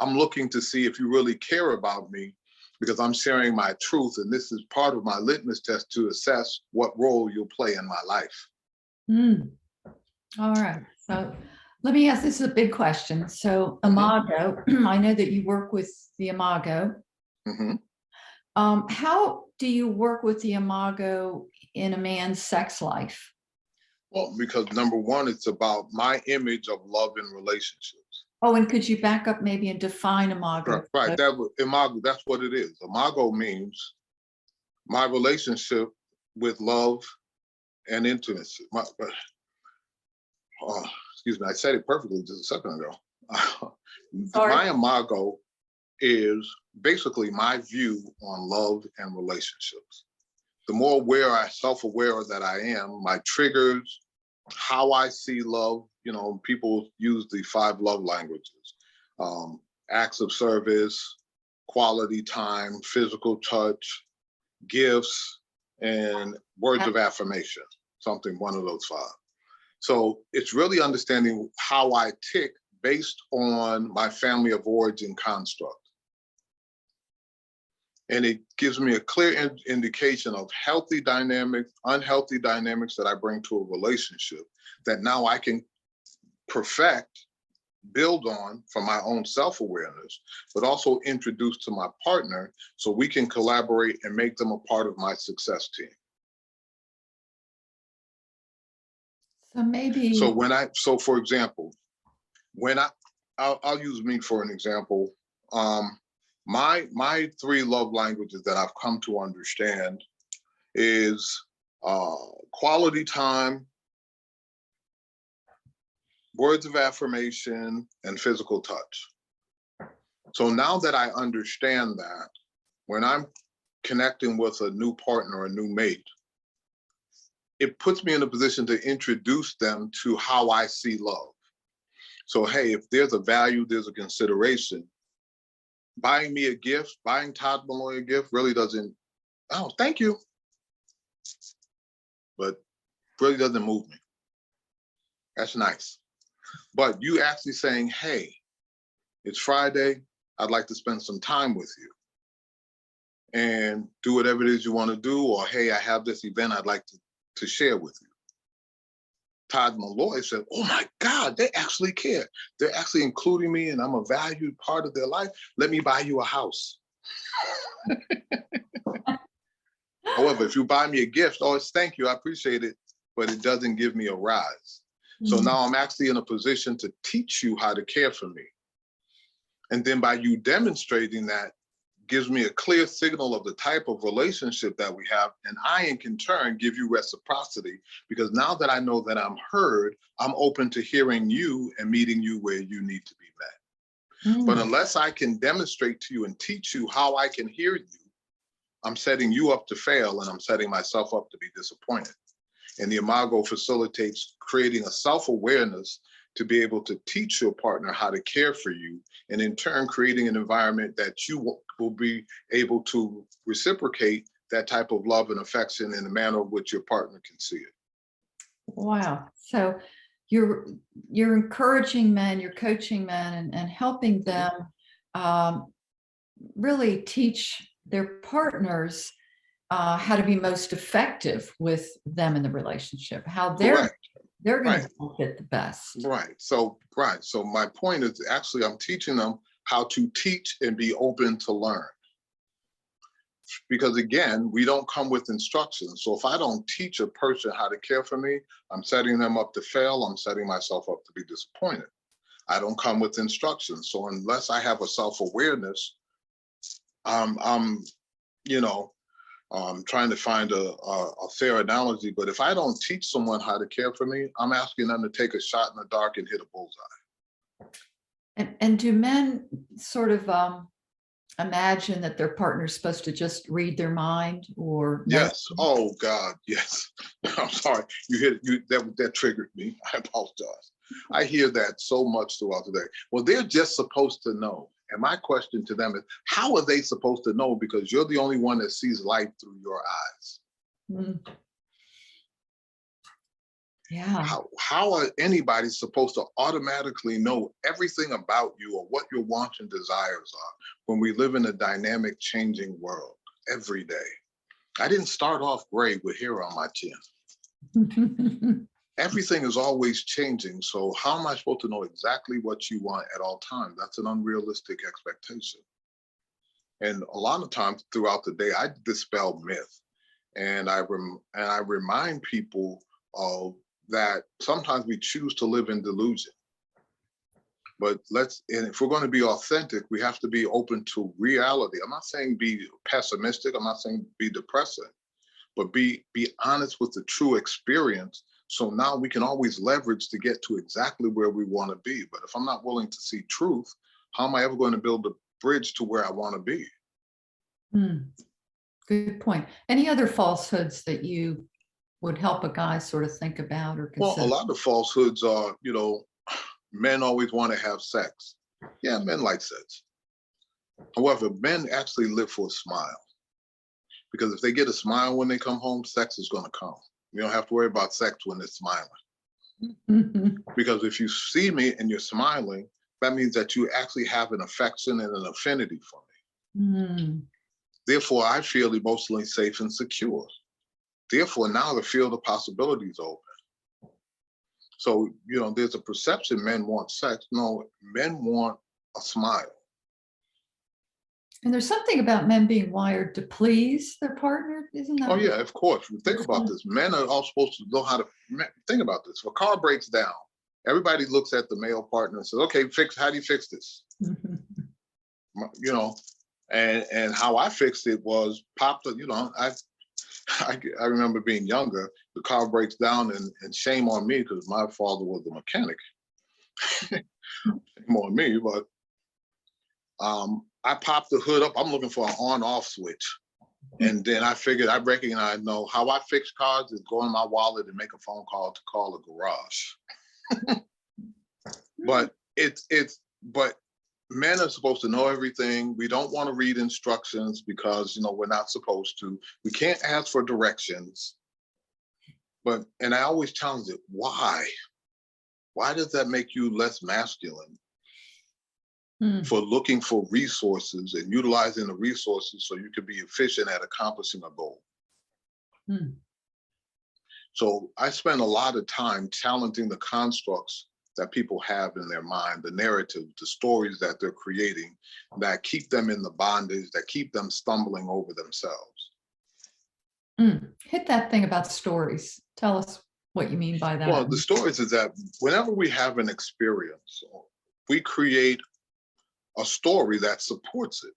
I'm looking to see if you really care about me, because I'm sharing my truth, and this is part of my litmus test to assess what role you'll play in my life. All right. So let me ask, this is a big question. So Imago, I know that you work with the Imago. How do you work with the Imago in a man's sex life? Well, because number one, it's about my image of love and relationships. Oh, and could you back up maybe and define Imago? Right. Imago, that's what it is. Imago means my relationship with love and intimacy. Excuse me, I said it perfectly just a second ago. My Imago is basically my view on love and relationships. The more self-aware that I am, my triggers, how I see love, people use the 5 love languages, acts of service, quality time, physical touch, gifts, and words of affirmation, one of those 5. So it's really understanding how I tick based on my family of origin construct. And it gives me a clear indication of healthy dynamics, unhealthy dynamics that I bring to a relationship that now I can perfect, build on for my own self-awareness, but also introduce to my partner so we can collaborate and make them a part of my success team. So for example, I'll use me for an example. My 3 love languages that I've come to understand is quality time, words of affirmation, and physical touch. So now that I understand that, when I'm connecting with a new partner, a new mate, it puts me in a position to introduce them to how I see love. So, hey, if there's a value, there's a consideration. Buying me a gift, buying Todd Malloy a gift really doesn't, oh, thank you, but really doesn't move me. That's nice. But you actually saying, hey, it's Friday, I'd like to spend some time with you and do whatever it is you want to do, or hey, I have this event I'd like to share with you. Todd Malloy said, oh my God, they actually care. They're actually including me and I'm a valued part of their life. Let me buy you a house. However, if you buy me a gift, oh, it's thank you, I appreciate it, but it doesn't give me a rise. So now I'm actually in a position to teach you how to care for me. And then by you demonstrating that, gives me a clear signal of the type of relationship that we have, and I in turn give you reciprocity, because now that I know that I'm heard, I'm open to hearing you and meeting you where you need to be met. But unless I can demonstrate to you and teach you how I can hear you, I'm setting you up to fail and I'm setting myself up to be disappointed. And the Imago facilitates creating a self-awareness to be able to teach your partner how to care for you, and in turn creating an environment that you will be able to reciprocate that type of love and affection in a manner in which your partner can see it. Wow. So you're encouraging men, you're coaching men and helping them really teach their partners how to be most effective with them in the relationship, how they're going to benefit the best. Right. So my point is actually I'm teaching them how to teach and be open to learn. Because again, we don't come with instructions. So if I don't teach a person how to care for me, I'm setting them up to fail. I'm setting myself up to be disappointed. I don't come with instructions. So unless I have a self-awareness, I'm trying to find a fair analogy, but if I don't teach someone how to care for me, I'm asking them to take a shot in the dark and hit a bullseye. And do men sort of imagine that their partner's supposed to just read their mind, or? Yes. Oh God, yes. I'm sorry. That triggered me. I apologize. I hear that so much throughout the day. Well, they're just supposed to know. And my question to them is, how are they supposed to know? Because you're the only one that sees life through your eyes. Yeah. How are anybody supposed to automatically know everything about you or what your wants and desires are when we live in a dynamic, changing world every day? I didn't start off gray with hair on my chin. Everything is always changing. So how am I supposed to know exactly what you want at all times? That's an unrealistic expectation. And a lot of times throughout the day, I dispel myth, and I remind people of that sometimes we choose to live in delusion. But and if we're going to be authentic, we have to be open to reality. I'm not saying be pessimistic. I'm not saying be depressing, but be honest with the true experience. So now we can always leverage to get to exactly where we want to be. But if I'm not willing to see truth, how am I ever going to build a bridge to where I want to be? Good point. Any other falsehoods that you would help a guy sort of think about or consider? Well, a lot of falsehoods are, men always want to have sex. Yeah, men like sex. However, men actually live for a smile, because if they get a smile when they come home, sex is going to come. You don't have to worry about sex when they're smiling. Because if you see me and you're smiling, that means that you actually have an affection and an affinity for me. Therefore, I feel emotionally safe and secure. Therefore, now the field of possibilities open. So, there's a perception men want sex. No, men want a smile. And there's something about men being wired to please their partner, isn't that? Oh, yeah, of course. Think about this. Men are all supposed to know how to think about this. If a car breaks down, everybody looks at the male partner and says, okay, how do you fix this? And how I fixed it was I remember being younger, the car breaks down and shame on me because my father was a mechanic. Shame on me, but I popped the hood up. I'm looking for an on-off switch. And then I figured I know how I fix cars is go in my wallet and make a phone call to call a garage. But but men are supposed to know everything. We don't want to read instructions because we're not supposed to. We can't ask for directions. And I always challenge it. Why? Why does that make you less masculine? For looking for resources and utilizing the resources so you can be efficient at accomplishing a goal. So I spend a lot of time challenging the constructs that people have in their mind, the narrative, the stories that they're creating that keep them in the bondage, that keep them stumbling over themselves. Hit that thing about stories. Tell us what you mean by that. Well, the stories is that whenever we have an experience, we create a story that supports it.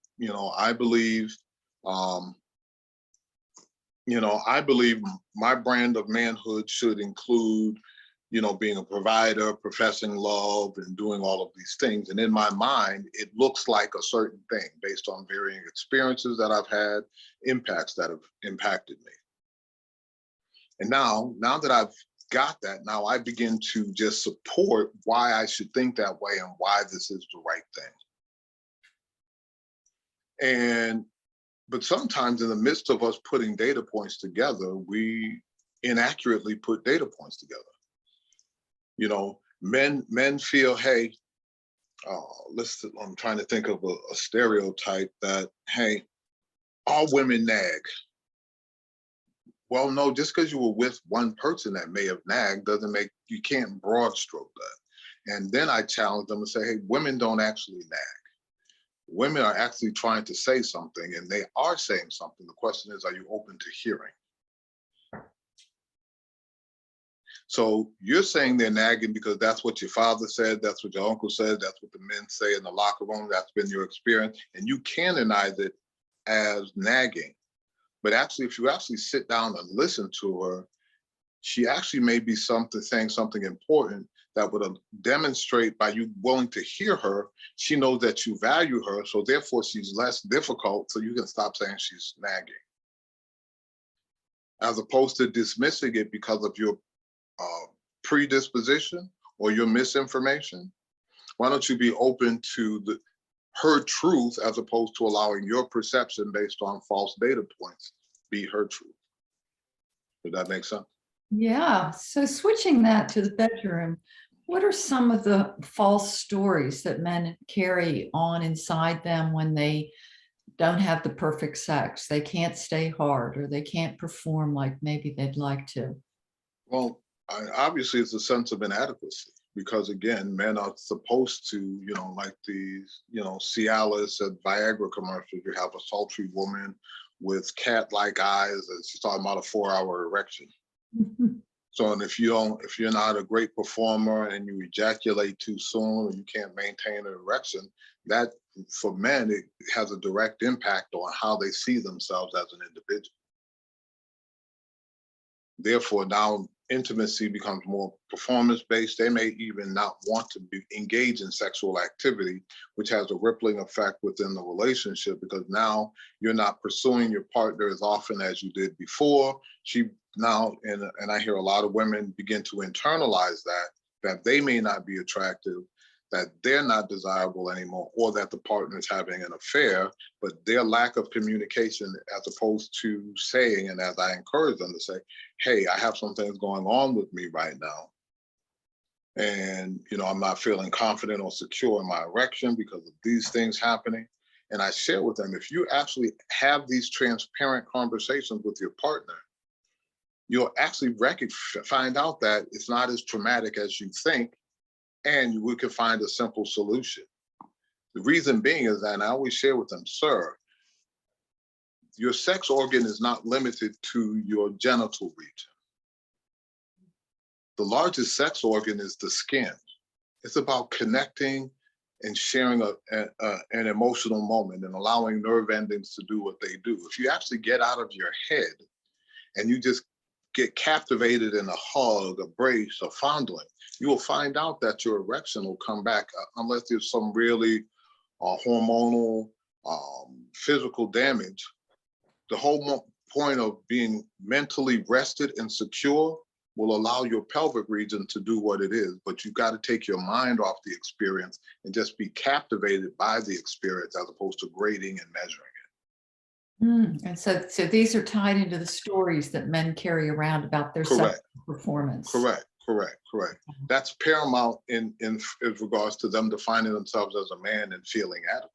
I believe, I believe my brand of manhood should include, being a provider, professing love, and doing all of these things. And in my mind, it looks like a certain thing based on varying experiences that I've had, impacts that have impacted me. And now that I've got that, now I begin to just support why I should think that way and why this is the right thing. But sometimes in the midst of us putting data points together, we inaccurately put data points together. Men feel, hey, I'm trying to think of a stereotype that, hey, all women nag. Well, no, just because you were with one person that may have nagged doesn't make, you can't broad stroke that. And then I challenge them and say, hey, women don't actually nag. Women are actually trying to say something, and they are saying something. The question is, are you open to hearing? So you're saying they're nagging because that's what your father said, that's what your uncle said, that's what the men say in the locker room, that's been your experience, and you canonize it as nagging. But actually, if you actually sit down and listen to her, she actually may be saying something important that would demonstrate, by you willing to hear her, she knows that you value her, so therefore she's less difficult, so you can stop saying she's nagging. As opposed to dismissing it because of your predisposition or your misinformation. Why don't you be open to her truth as opposed to allowing your perception based on false data points be her truth? Does that make sense? Yeah. So switching that to the bedroom, what are some of the false stories that men carry on inside them when they don't have the perfect sex? They can't stay hard or they can't perform like maybe they'd like to. Well, obviously, it's a sense of inadequacy because, again, men are supposed to, like these, Cialis and Viagra commercials. You have a sultry woman with cat-like eyes, and she's talking about a 4-hour erection. So, and if you're not a great performer and you ejaculate too soon, or you can't maintain an erection, that for men it has a direct impact on how they see themselves as an individual. Therefore, now intimacy becomes more performance based. They may even not want to engage in sexual activity, which has a rippling effect within the relationship because now you're not pursuing your partner as often as you did before. And I hear a lot of women begin to internalize that they may not be attractive, that they're not desirable anymore, or that the partner is having an affair, but their lack of communication as opposed to saying, and as I encourage them to say, hey, I have some things going on with me right now. And, I'm not feeling confident or secure in my erection because of these things happening. And I share with them, if you actually have these transparent conversations with your partner, you'll actually find out that it's not as traumatic as you think, and we can find a simple solution. The reason being is that, and I always share with them, sir, your sex organ is not limited to your genital region. The largest sex organ is the skin. It's about connecting and sharing an emotional moment and allowing nerve endings to do what they do. If you actually get out of your head and you just get captivated in a hug, a brace, a fondling, you will find out that your erection will come back unless there's some really hormonal, physical damage. The whole point of being mentally rested and secure will allow your pelvic region to do what it is, but you've got to take your mind off the experience and just be captivated by the experience as opposed to grading and measuring it. And so these are tied into the stories that men carry around about their sexual performance. Correct. That's paramount in regards to them defining themselves as a man and feeling adequate.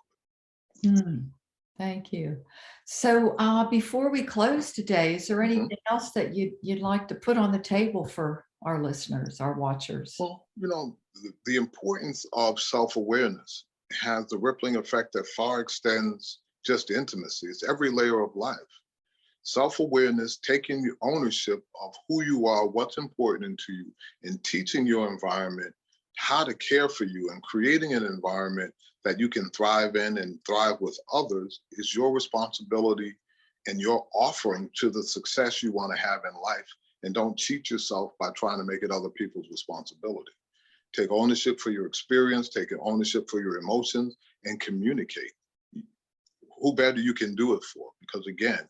Thank you. So before we close today, is there anything else that you'd like to put on the table for our listeners, our watchers? Well, the importance of self-awareness has the rippling effect that far extends just intimacy. It's every layer of life. Self-awareness, taking the ownership of who you are, what's important to you, and teaching your environment how to care for you and creating an environment that you can thrive in and thrive with others is your responsibility and your offering to the success you want to have in life. And don't cheat yourself by trying to make it other people's responsibility. Take ownership for your experience, take ownership for your emotions, and communicate. Who better you can do it for? Because again,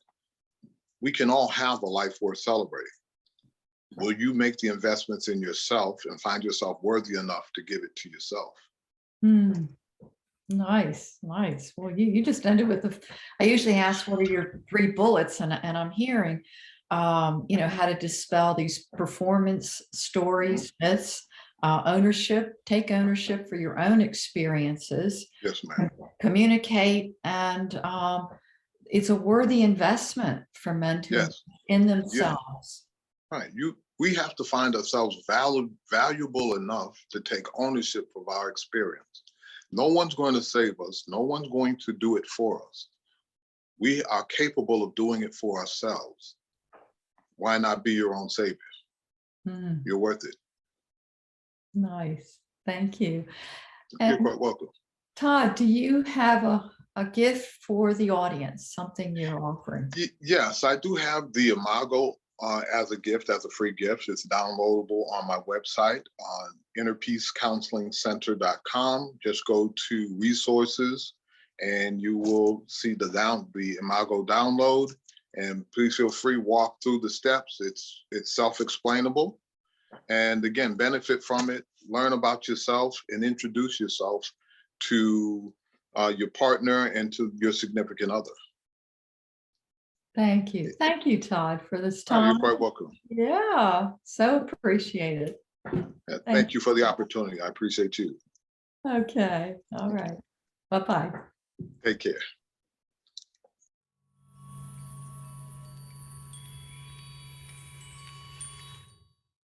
we can all have a life worth celebrating. Will you make the investments in yourself and find yourself worthy enough to give it to yourself? Nice. Well, you just ended with I usually ask, what are your 3 bullets? And I'm hearing, how to dispel these performance stories, myths, take ownership for your own experiences. Yes, ma'am. Communicate, and it's a worthy investment for men to invest in themselves. Right. We have to find ourselves valuable enough to take ownership of our experience. No one's going to save us. No one's going to do it for us. We are capable of doing it for ourselves. Why not be your own savior? You're worth it. Nice. Thank you. You're quite welcome. Todd, do you have a gift for the audience, something you're offering? Yes, I do have the Imago as a gift, as a free gift. It's downloadable on my website on innerpeacecounselingcenter.com. Just go to resources and you will see the Imago download. And please feel free, walk through the steps. It's self-explainable. And again, benefit from it, learn about yourself and introduce yourself to your partner and to your significant other. Thank you. Thank you, Todd, for this Oh, you're time. quite welcome. Yeah, so appreciated. Thank you for the opportunity. I appreciate you. Okay, all right. Bye-bye. Take care.